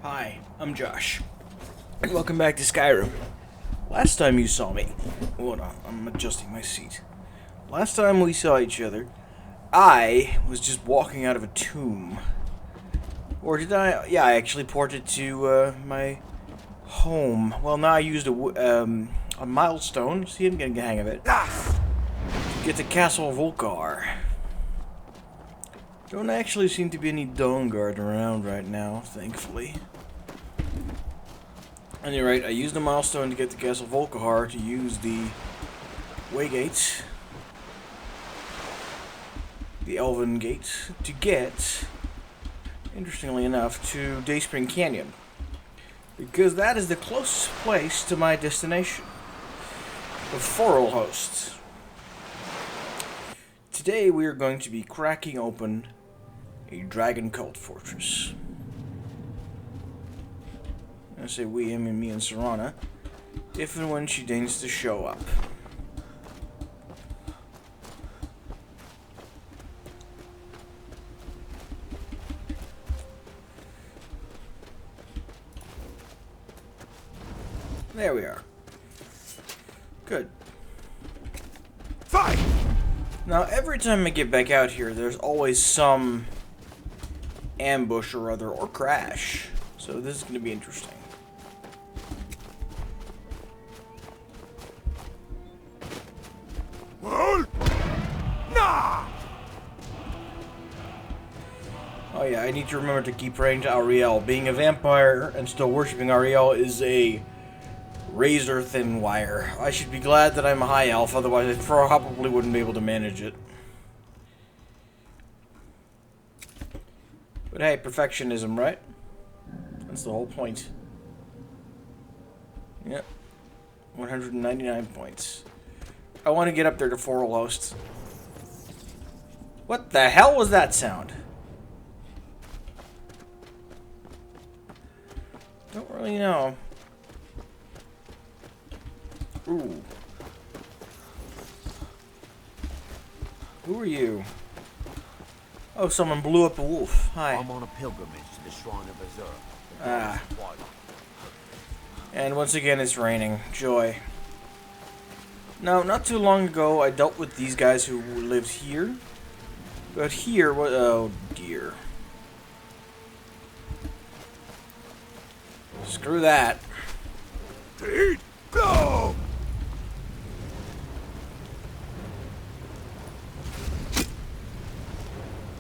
Hi, I'm Josh, and welcome back to Skyrim. Last time you saw me... Hold on, I'm adjusting my seat. Last time we saw each other, I was just walking out of a tomb. Or did I? Yeah, I actually ported to my home. Well, now I used a milestone. See, I'm getting the hang of it. To get to Castle Volcar. Don't actually seem to be any Dawnguard around right now, thankfully. At any rate, I used a milestone to get to Castle Volcar to use the Waygate, the Elven Gate, to get, interestingly enough, to Dayspring Canyon. Because that is the closest place to my destination, the Forelhost. Today we are going to be cracking open a dragon cult fortress. I say we, I mean me and Serana, if and when she deigns to show up. There we are. Good. Fight! Now, every time I get back out here, there's always some ambush or other, or crash. So this is going to be interesting. Nah! Oh yeah, I need to remember to keep praying to Ariel. Being a vampire and still worshipping Ariel is a razor-thin wire. I should be glad that I'm a high elf, otherwise I probably wouldn't be able to manage it. But hey, perfectionism, right? That's the whole point. Yep. 199 points. I want to get up there to Forelhost. What the hell was that sound? Don't really know. Ooh. Who are you? Oh, someone blew up a wolf. Hi. I'm on a pilgrimage to the Shrine of Azure. Ah. And once again, it's raining. Joy. Now, not too long ago, I dealt with these guys who lived here. But here, what? Oh dear. Screw that. Eat! Go!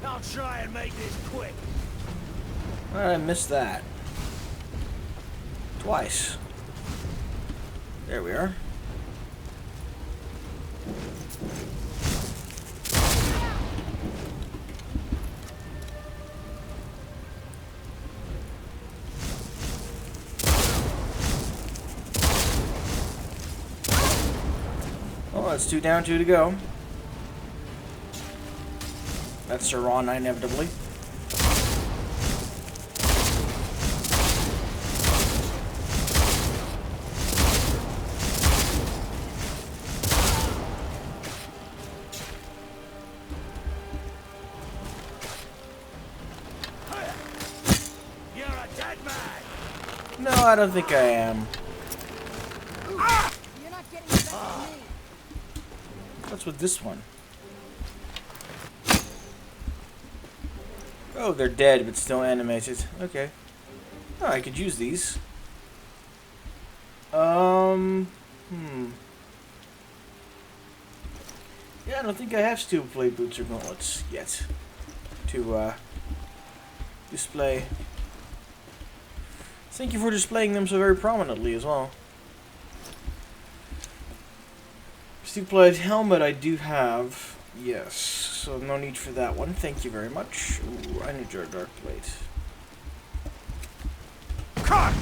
I'll try and make this quick. I missed that. Twice. There we are. Oh, that's 2 down, 2 to go. That's Serana, inevitably. You're a dead man! No, I don't think I am. You're not getting back to me. What's with this one? Oh, they're dead, but still animated. Okay. Oh, I could use these. Yeah, I don't think I have steel blade boots or gauntlets yet to display. Thank you for displaying them so very prominently as well. Steel blade helmet I do have. Yes, so no need for that one. Thank you very much. Ooh, I need your dark plate. Cut!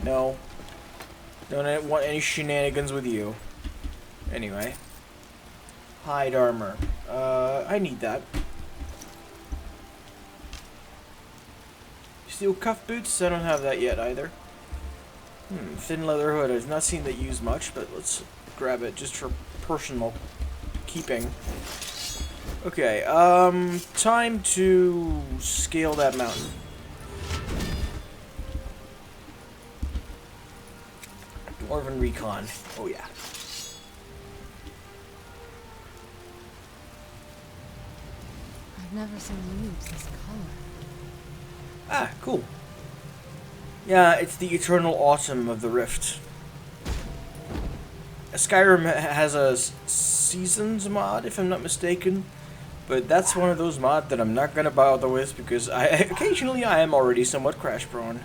No. Don't want any shenanigans with you. Anyway. Hide armor. I need that. Steel cuff boots? I don't have that yet either. Thin leather hood. I've not seen that used much, but let's grab it just for personal keeping. Okay, time to scale that mountain. Orphan Recon. Oh yeah. I've never seen leaves this color. Ah, cool. Yeah, it's the eternal autumn of the Rift. Skyrim has a seasons mod, if I'm not mistaken, but that's one of those mods that I'm not gonna bother with because occasionally I am already somewhat crash prone.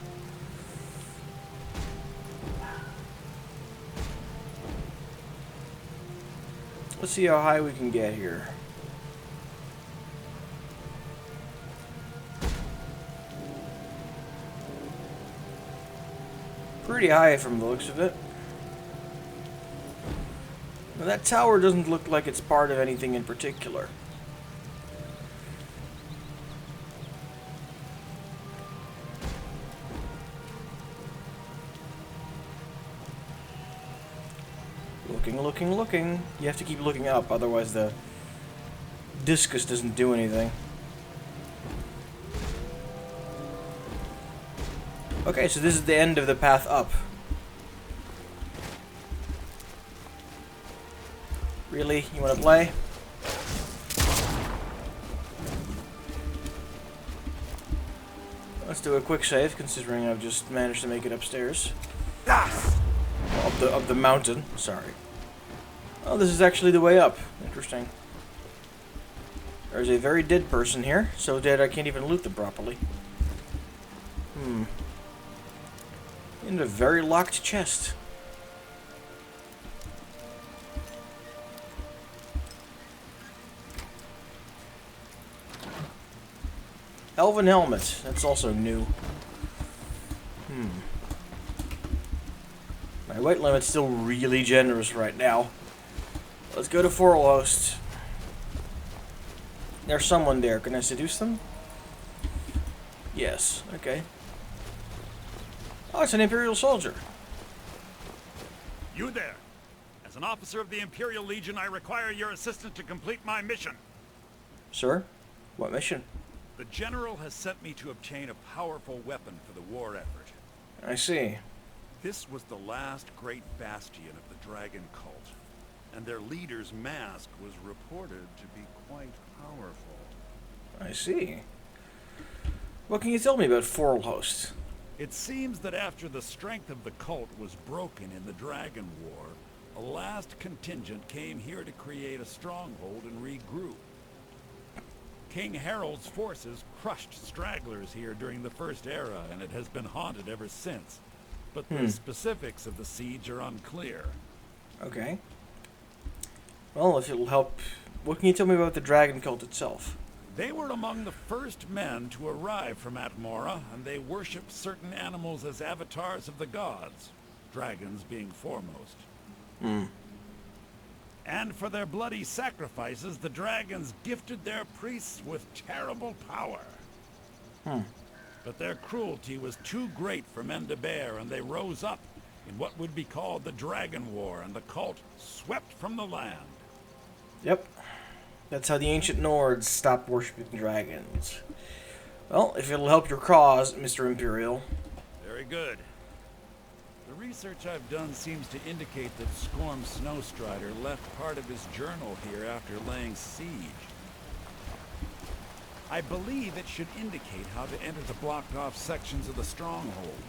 Let's see how high we can get here. Pretty high from the looks of it. Now that tower doesn't look like it's part of anything in particular. Looking. You have to keep looking up, otherwise the discus doesn't do anything. Okay, so this is the end of the path up. Really? You want to play? Let's do a quick save, considering I've just managed to make it upstairs. Up the mountain. Sorry. Oh, this is actually the way up. Interesting. There's a very dead person here. So dead I can't even loot them properly. In a very locked chest. Elven helmet. That's also new. My weight limit's still really generous right now. Let's go to Forelhost. There's someone there. Can I seduce them? Yes. Okay. Oh, it's an Imperial soldier. You there. As an officer of the Imperial Legion, I require your assistance to complete my mission. Sir? What mission? The General has sent me to obtain a powerful weapon for the war effort. I see. This was the last great bastion of the Dragon Cult, and their leader's mask was reported to be quite powerful. I see. What can you tell me about Forelhost? It seems that after the strength of the cult was broken in the Dragon War, a last contingent came here to create a stronghold and regroup. King Harold's forces crushed stragglers here during the First Era, and it has been haunted ever since. But the specifics of the siege are unclear. Okay. Well, if it'll help, what can you tell me about the Dragon Cult itself? They were among the first men to arrive from Atmora, and they worshipped certain animals as avatars of the gods, dragons being foremost. And for their bloody sacrifices, the dragons gifted their priests with terrible power. But their cruelty was too great for men to bear, and they rose up in what would be called the Dragon War, and the cult swept from the land. Yep. That's how the ancient Nords stopped worshipping dragons. Well, if it'll help your cause, Mr. Imperial. Very good. The research I've done seems to indicate that Scorm Snowstrider left part of his journal here after laying siege. I believe it should indicate how to enter the blocked-off sections of the stronghold.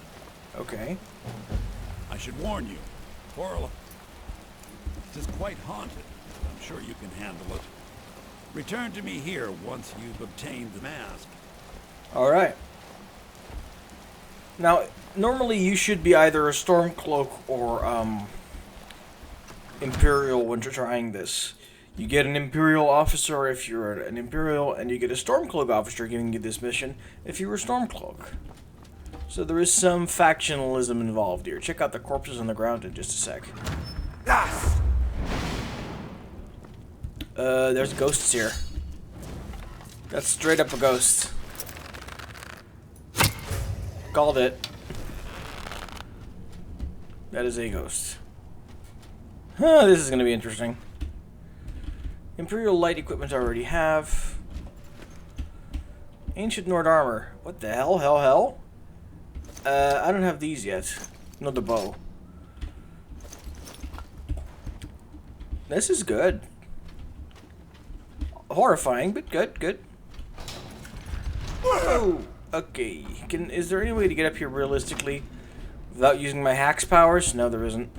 Okay. I should warn you, Forelhost is quite haunted. I'm sure you can handle it. Return to me here once you've obtained the mask. Alright. Now, normally you should be either a Stormcloak or, Imperial when you're trying this. You get an Imperial officer if you're an Imperial, and you get a Stormcloak officer giving you this mission if you're a Stormcloak. So there is some factionalism involved here. Check out the corpses on the ground in just a sec. There's ghosts here. That's straight up a ghost. Called it. That is a ghost. Huh, this is gonna be interesting. Imperial light equipment I already have. Ancient Nord armor. What the hell? I don't have these yet. Not the bow. This is good. Horrifying, but good, good. Oh, okay. Is there any way to get up here realistically without using my hacks powers? No, there isn't.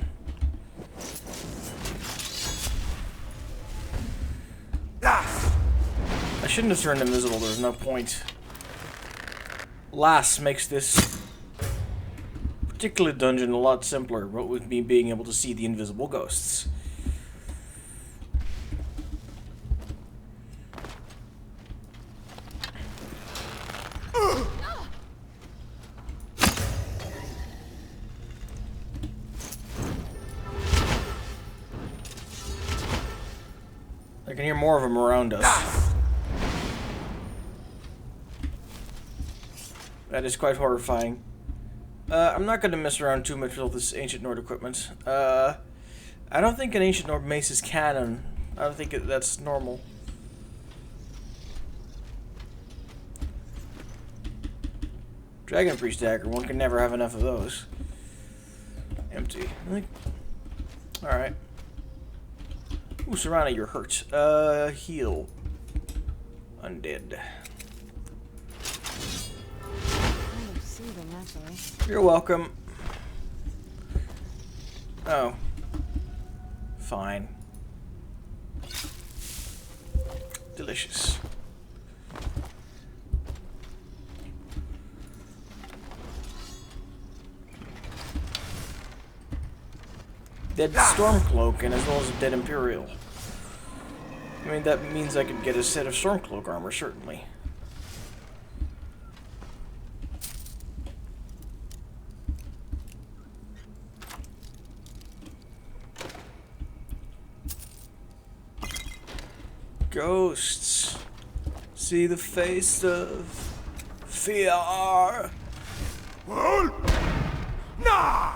I shouldn't have turned invisible. There's no point. Lass makes this particular dungeon a lot simpler, what with me being able to see the invisible ghosts. I can hear more of them around us. That is quite horrifying. I'm not going to mess around too much with this Ancient Nord equipment. I don't think an Ancient Nord mace is canon. I don't think that's normal. Dragon Priest Dagger. One can never have enough of those. Empty. Alright. Ooh, Serana, you're hurt. Heal. Undead. You're welcome. Oh. Fine. Delicious. Dead Stormcloak, and as well as a Dead Imperial. I mean, that means I could get a set of Stormcloak armor, certainly. Ghosts. See the face of fear. Nah!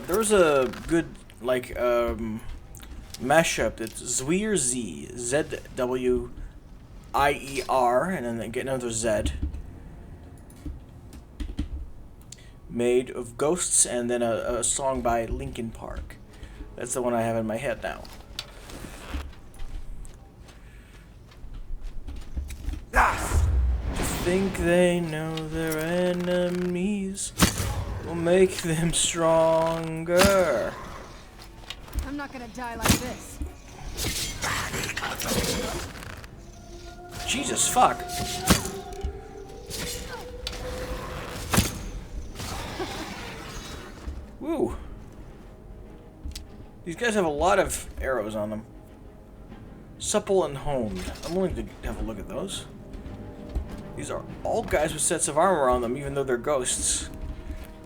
There's a good, like, mashup that's Zweier Z, Z-W-I-E-R, and then get another Z. Made of ghosts, and then a song by Linkin Park. That's the one I have in my head now. To think they know their enemies will make them stronger. I'm not gonna die like this. Jesus fuck. Woo. These guys have a lot of arrows on them. Supple and honed. I'm willing to have a look at those. These are all guys with sets of armor on them, even though they're ghosts.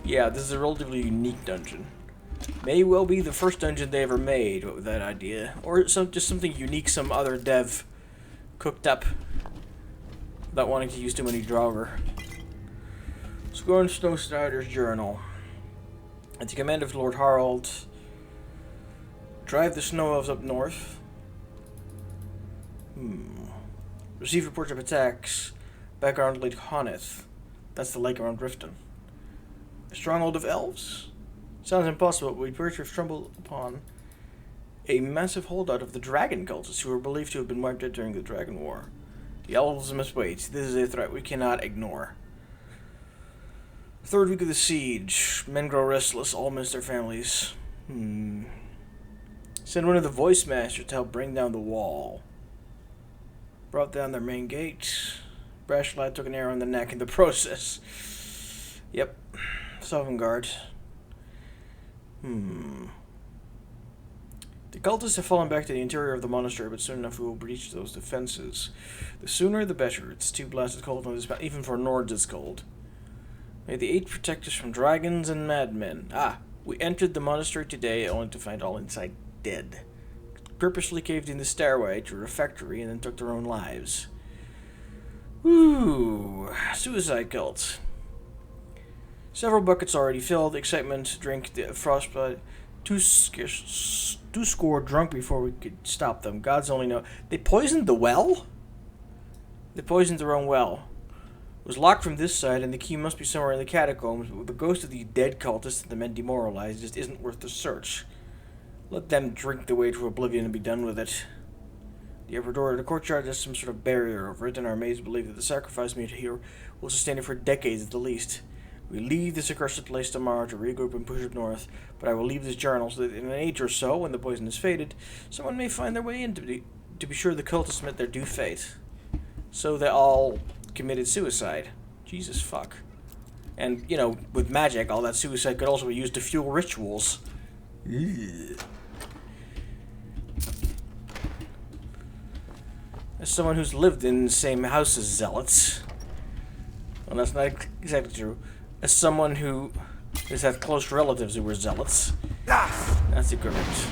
Yeah, this is a relatively unique dungeon. May well be the first dungeon they ever made with that idea. Or just something unique some other dev cooked up without wanting to use too many Draugr. Scorn Snowstrider's Journal. At the command of Lord Harald, drive the snow elves up north. Receive reports of attacks back around Lake Honeth. That's the lake around Riften. A stronghold of elves? Sounds impossible, but we appear to have stumbled upon a massive holdout of the dragon cultists who were believed to have been wiped out during the Dragon War. The elves must wait. This is a threat we cannot ignore. Third week of the siege. Men grow restless, all miss their families. Send one of the voice masters to help bring down the wall. Brought down their main gate. Brash lad took an arrow in the neck in the process. Yep. Sovngarde. The cultists have fallen back to the interior of the monastery, but soon enough we will breach those defenses. The sooner the better. It's too blasted cold on this mountain. Even for Nords it's cold. May the 8 protect us from dragons and madmen. We entered the monastery today only to find all inside dead. Purposely caved in the stairway to a refectory and then took their own lives. Ooh, suicide cult. Several buckets already filled. Excitement, drink the frostbite. Two score drunk before we could stop them. Gods only know. They poisoned the well? They poisoned their own well. It was locked from this side, and the key must be somewhere in the catacombs, but with the ghost of the dead cultists and the men demoralized, it just isn't worth the search. Let them drink the way to oblivion and be done with it. The upper door of the courtyard has some sort of barrier over it, and our mages believe that the sacrifice made here will sustain it for decades at the least. We leave this accursed place tomorrow to regroup and push up north, but I will leave this journal so that in an age or so, when the poison is faded, someone may find their way in to be sure the cultists met their due fate. So they all committed suicide. Jesus fuck. And, you know, with magic, all that suicide could also be used to fuel rituals. Ugh. As someone who's lived in the same house as zealots, well, that's not exactly true. As someone who has had close relatives who were zealots, that's correct.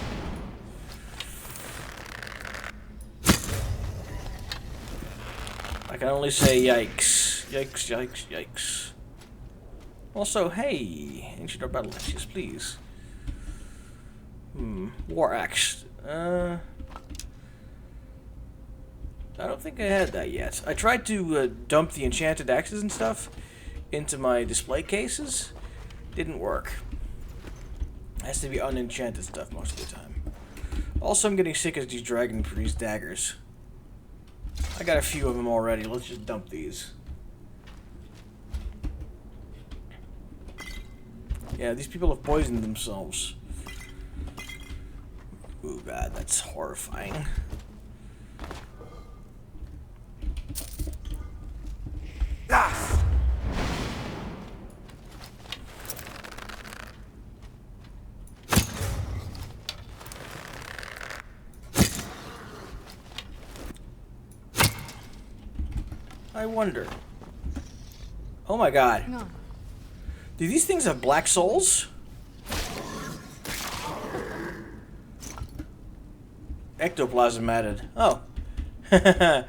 I can only say yikes. Yikes, yikes, yikes. Also, hey, ancient or battle axes, please. War axe. I don't think I had that yet. I tried to dump the enchanted axes and stuff into my display cases. Didn't work. Has to be unenchanted stuff most of the time. Also, I'm getting sick of these dragon priest daggers. I got a few of them already. Let's just dump these. Yeah, these people have poisoned themselves. Oh god, that's horrifying. I wonder. Oh my god. No. Do these things have black souls? Ectoplasm added. Oh. They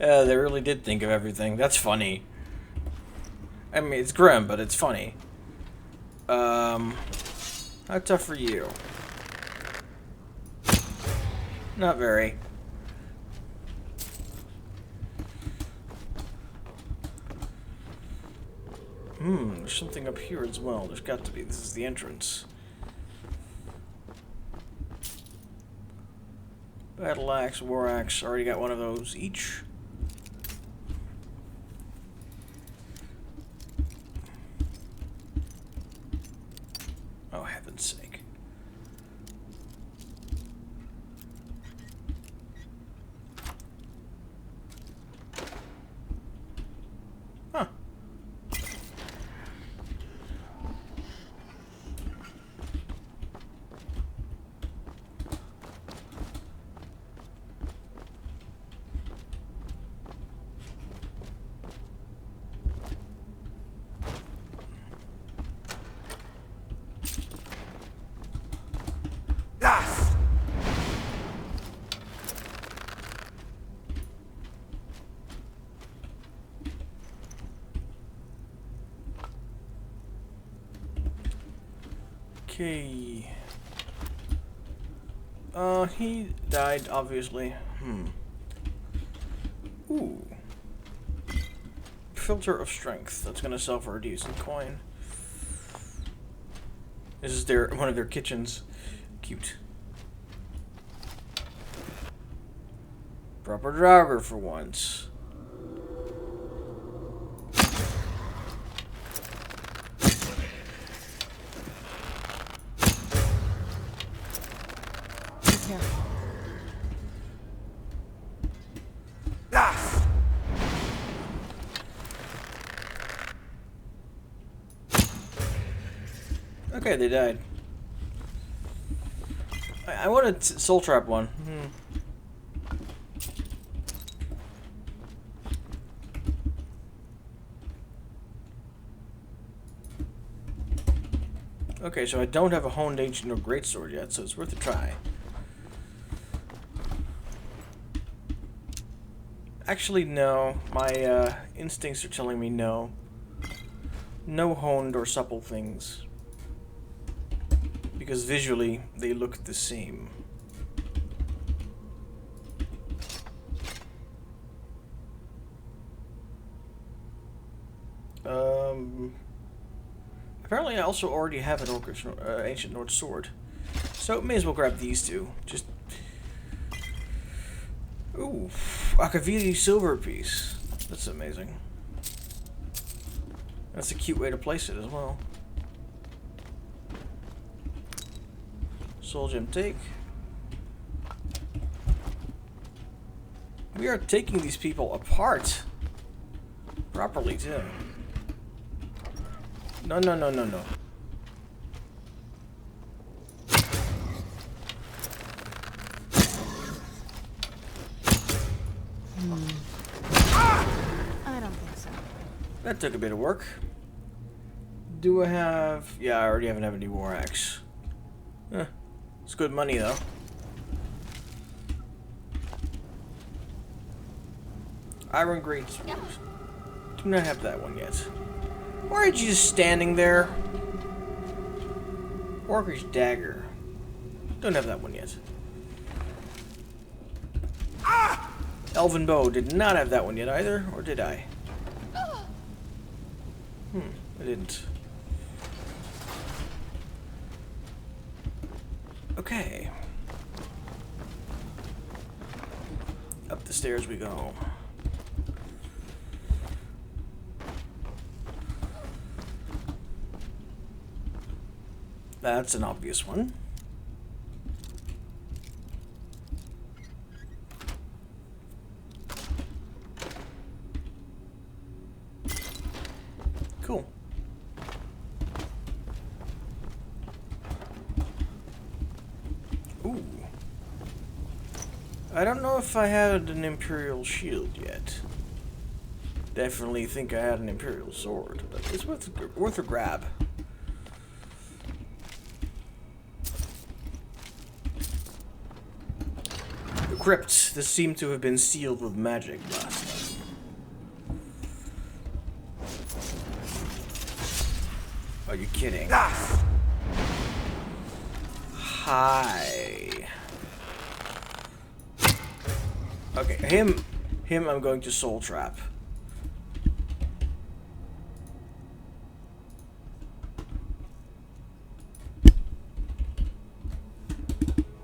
really did think of everything. That's funny. I mean, it's grim, but it's funny. How tough are you? Not very. There's something up here as well. There's got to be. This is the entrance. Battle axe, war axe. Already got one of those each. Oh, heaven's sake. Huh. Okay. He died, obviously. Ooh. Filter of strength. That's gonna sell for a decent coin. This is one of their kitchens. Cute. Proper Draugr for once. Okay, they died. I wanted to soul trap one. Okay, so I don't have a honed ancient or greatsword yet, so it's worth a try. Actually, no. My instincts are telling me no. No honed or supple things. Because visually, they look the same. Apparently I also already have an Orcish, Ancient Norse Sword. So may as well grab these two. Just... Ooh, Akavili silver piece. That's amazing. That's a cute way to place it as well. Soul gem take. We are taking these people apart. Properly, too. No, no, no, no, no. I don't think so. That took a bit of work. Do I have... Yeah, I already have an Ebony War Axe. It's good money, though. Iron Great Sword. Do not have that one yet. Why are you just standing there? Orcish Dagger. Don't have that one yet. Elven Bow. Did not have that one yet either. Or did I? I didn't. Okay. Up the stairs we go. That's an obvious one. Cool. Ooh. I don't know if I had an Imperial Shield yet. Definitely think I had an Imperial Sword, but it's worth a grab. The crypt. This seemed to have been sealed with magic last time. Are you kidding? Hi. Okay, him I'm going to soul trap.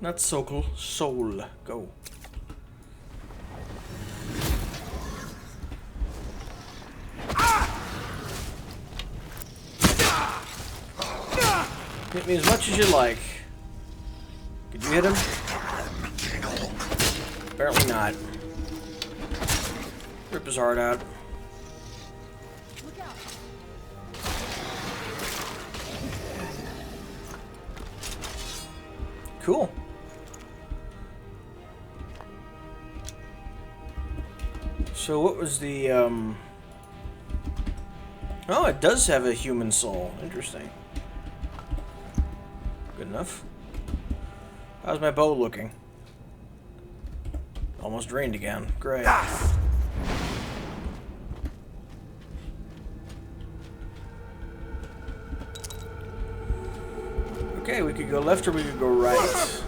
Not soul, soul. Go. Hit me as much as you like. Could you hit him? Apparently not. Rip his heart out. Look out. Cool. So what was the, Oh, it does have a human soul. Interesting. Good enough. How's my bow looking? Almost drained again. Great. Okay, we could go left or we could go right.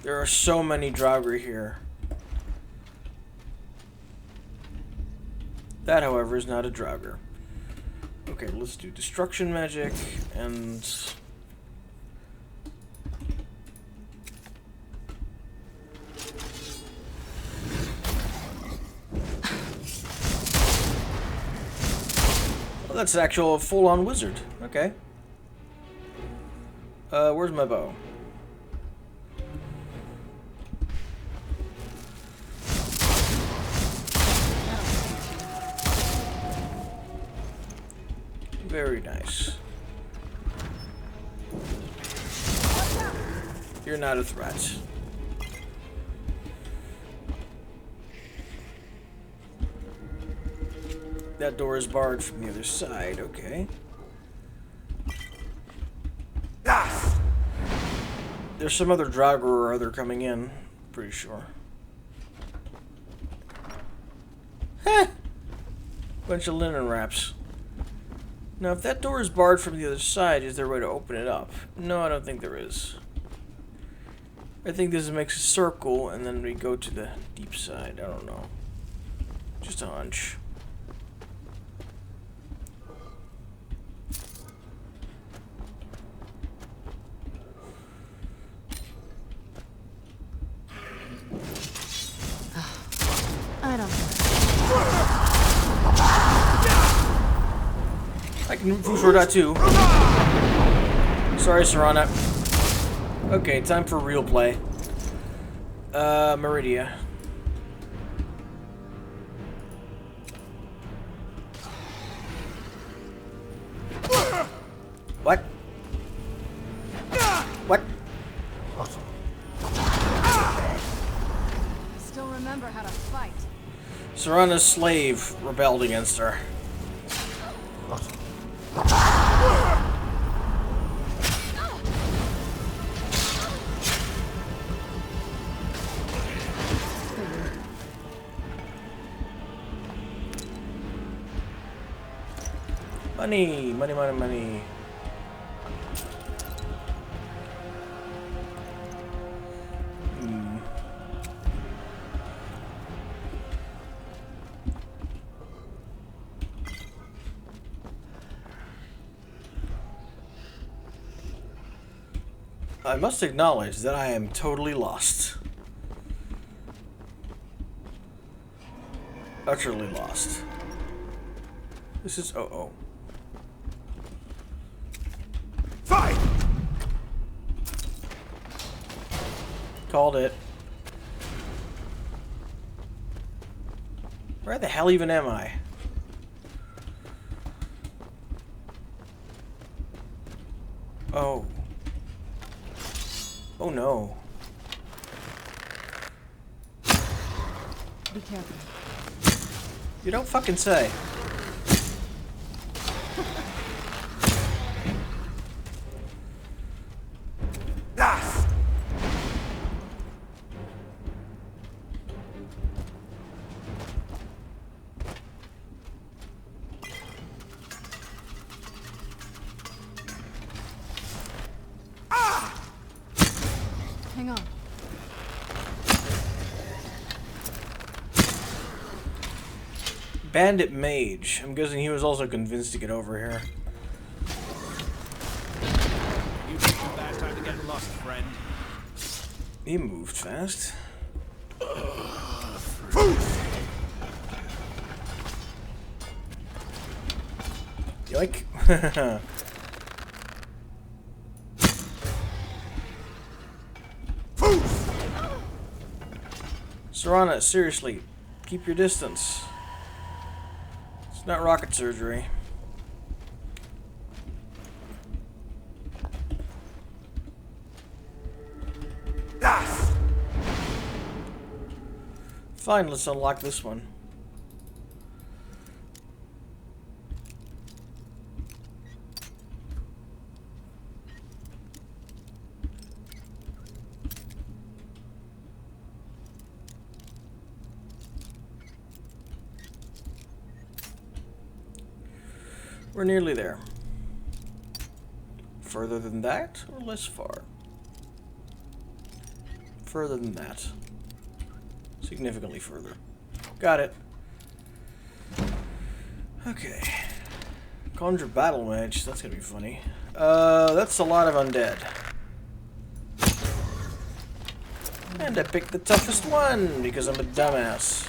There are so many Draugr here. That, however, is not a Draugr. Okay, let's do Destruction Magic and... Oh, that's an actual full-on wizard. Okay. Where's my bow? Very nice. You're not a threat. That door is barred from the other side, okay. There's some other Draugr or other coming in, pretty sure. Heh! Bunch of linen wraps. Now, if that door is barred from the other side, is there a way to open it up? No, I don't think there is. I think this makes a circle, and then we go to the deep side. I don't know. Just a hunch. I don't know. I can move for that too. Sorry, Serana. Okay, time for real play. Meridia. What? What? I still remember how to fight. Serana's slave rebelled against her. Money, money, money, money. I must acknowledge that I am totally lost. Utterly lost. This is oh. Fight! Called it. Where the hell even am I? Oh. Oh no. Be careful. You don't fucking say. Ah! Hang on. Bandit Mage. I'm guessing he was also convinced to get over here. You took a bad time to get lost, friend. He moved fast. Yoink. Serana, seriously, keep your distance. It's not rocket surgery. Fine, let's unlock this one. We're nearly there. Further than that, or less far? Further than that. Significantly further. Got it. Okay. Conjure battle match. That's gonna be funny. That's a lot of undead. And I picked the toughest one because I'm a dumbass.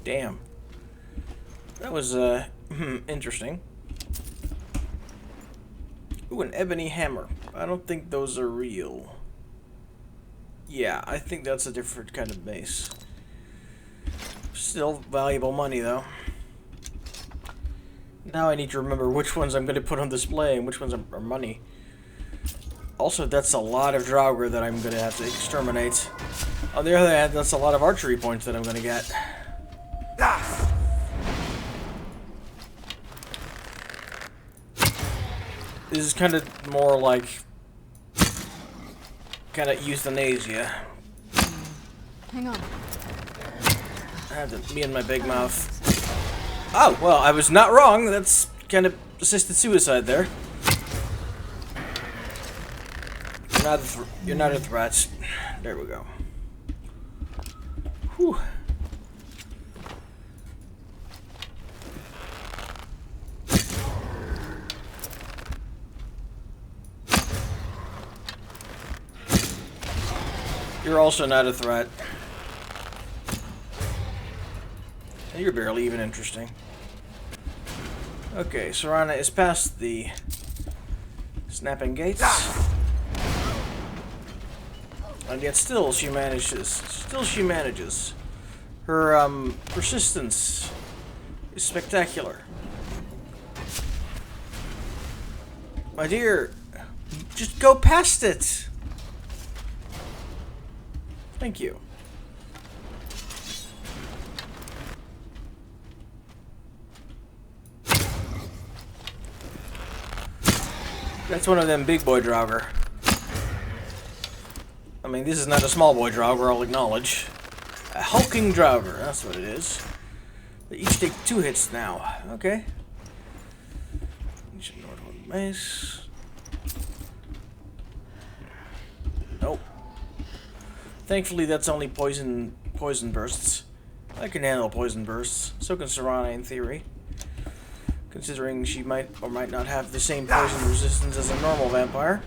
Damn. That was, interesting. Ooh, an ebony hammer. I don't think those are real. Yeah, I think that's a different kind of base. Still valuable money, though. Now I need to remember which ones I'm going to put on display and which ones are money. Also, that's a lot of Draugr that I'm going to have to exterminate. On the other hand, that's a lot of archery points that I'm going to get. This is kind of more like kind of euthanasia. Hang on. I had me and my big mouth. Oh, well, I was not wrong. That's kind of assisted suicide there. You're not a threat. There we go. Whew. You're also not a threat. And you're barely even interesting. Okay, Serana is past the snapping gates. And yet still she manages. Her persistence is spectacular. My dear, just go past it. Thank you. That's one of them big boy Draugr. I mean, this is not a small boy Draugr, I'll acknowledge. A hulking Draugr, that's what it is. They each take 2 hits now. Okay. Ancient Nordhorn Mace. Nope. Thankfully, that's only poison bursts. I can handle poison bursts. So can Serana in theory. Considering she might or might not have the same poison resistance as a normal vampire.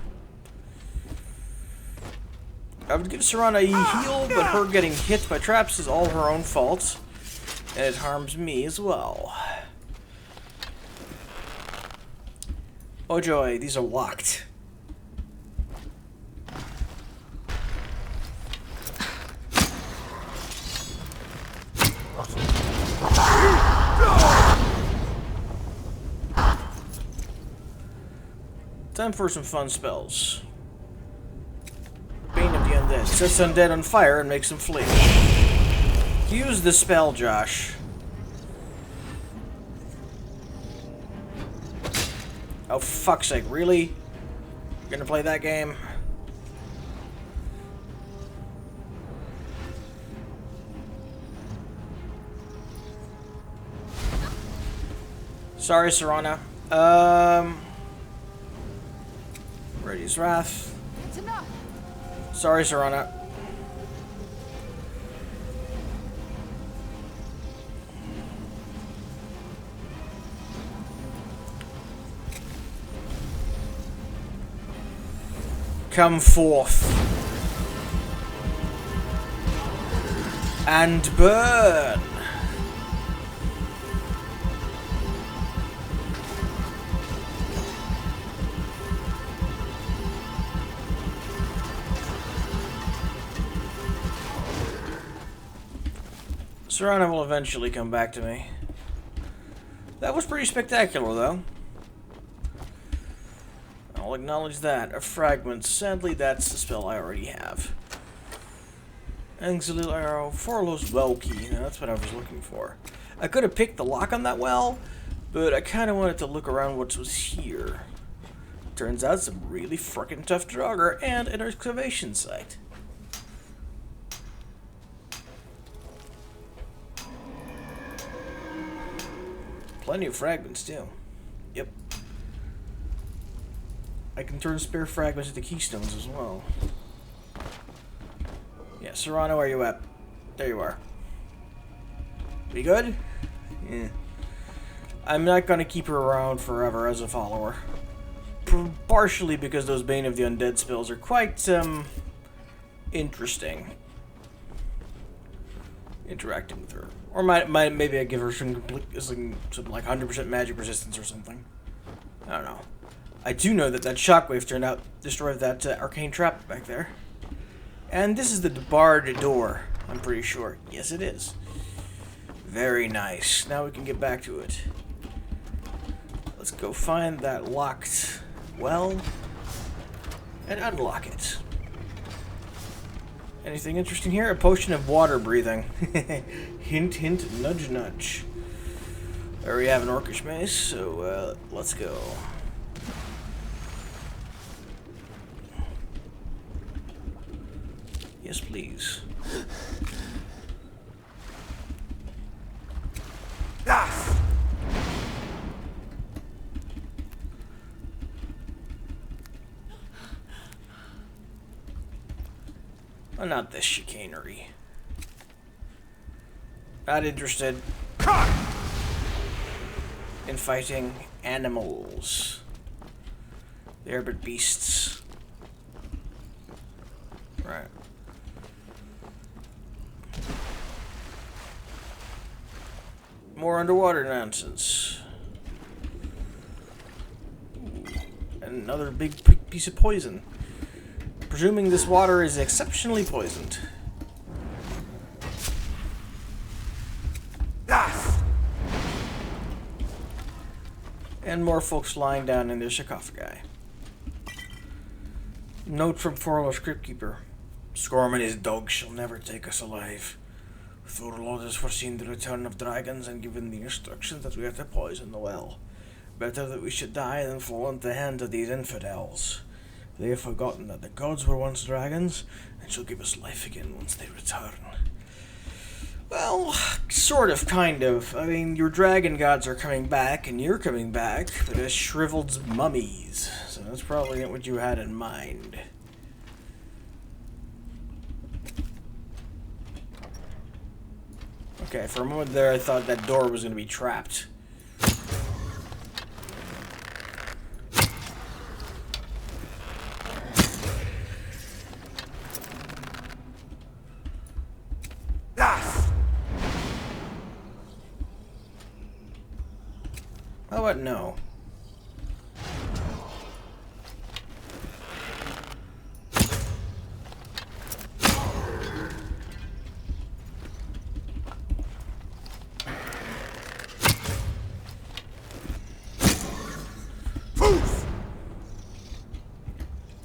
I would give Serana a heal, but her getting hit by traps is all her own fault. And it harms me as well. Oh joy, these are locked. Time for some fun spells. Bane of the Undead. Sets undead on fire and makes them flee. Use the spell, Josh. Oh, fuck's sake, really? You're gonna play that game? Sorry, Serana. Ready's Wrath. It's enough. Sorry, Serana. Come forth and burn. Serana will eventually come back to me. That was pretty spectacular, though. I'll acknowledge that. A fragment. Sadly, that's the spell I already have. Exilil Arrow. Forelhost well key. Now, that's what I was looking for. I could have picked the lock on that well, but I kind of wanted to look around what was here. Turns out some really frickin' tough Draugr and an excavation site. Plenty of fragments, too. Yep. I can turn spare fragments into keystones as well. Yeah, Serana, where you at? There you are. We good? Yeah. I'm not gonna keep her around forever as a follower. Partially because those Bane of the Undead spells are quite, interesting. Interacting with her. Or maybe I give her some like 100% magic resistance or something. I don't know. I do know that shockwave destroyed that arcane trap back there. And this is the barred door, I'm pretty sure. Yes, it is. Very nice. Now we can get back to it. Let's go find that locked well and unlock it. Anything interesting here? A potion of water breathing. Hint, hint, nudge, nudge. I already have an orcish mace, so let's go. Yes, please. Oh, not this chicanery. Not interested in fighting animals. They're but beasts. Right. More underwater nonsense. Ooh, and another big piece of poison. Presuming this water is exceptionally poisoned. And more folks lying down in their sarcophagi. Note from Forelhost Cryptkeeper. Scorn and his dogs shall never take us alive. Forelhost has foreseen the return of dragons and given the instructions that we are to poison the well. Better that we should die than fall into the hands of these infidels. They have forgotten that the gods were once dragons, and shall give us life again once they return. Well, sort of, kind of. I mean, your dragon gods are coming back, and you're coming back, but as shriveled mummies. So that's probably not what you had in mind. Okay, for a moment there I thought that door was going to be trapped. How about no?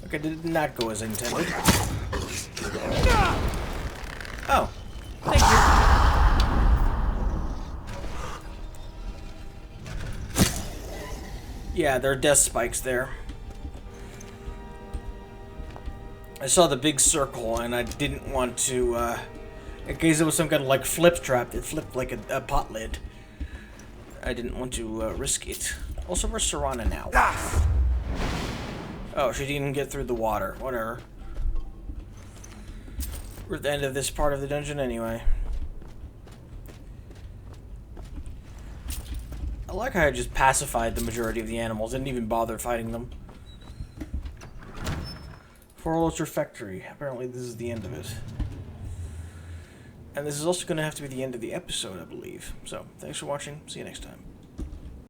Okay, did not go as intended. Oh, thank you. Yeah, there are death spikes there. I saw the big circle, and I didn't want to, in case it was some kind of, like, flip trap that flipped like a pot lid. I didn't want to, risk it. Also, where's Serana now? Oh, she didn't get through the water. Whatever. We're at the end of this part of the dungeon anyway. I like how I just pacified the majority of the animals. Didn't even bother fighting them. Forelhost Refectory. Apparently this is the end of it. And this is also going to have to be the end of the episode, I believe. So, thanks for watching. See you next time.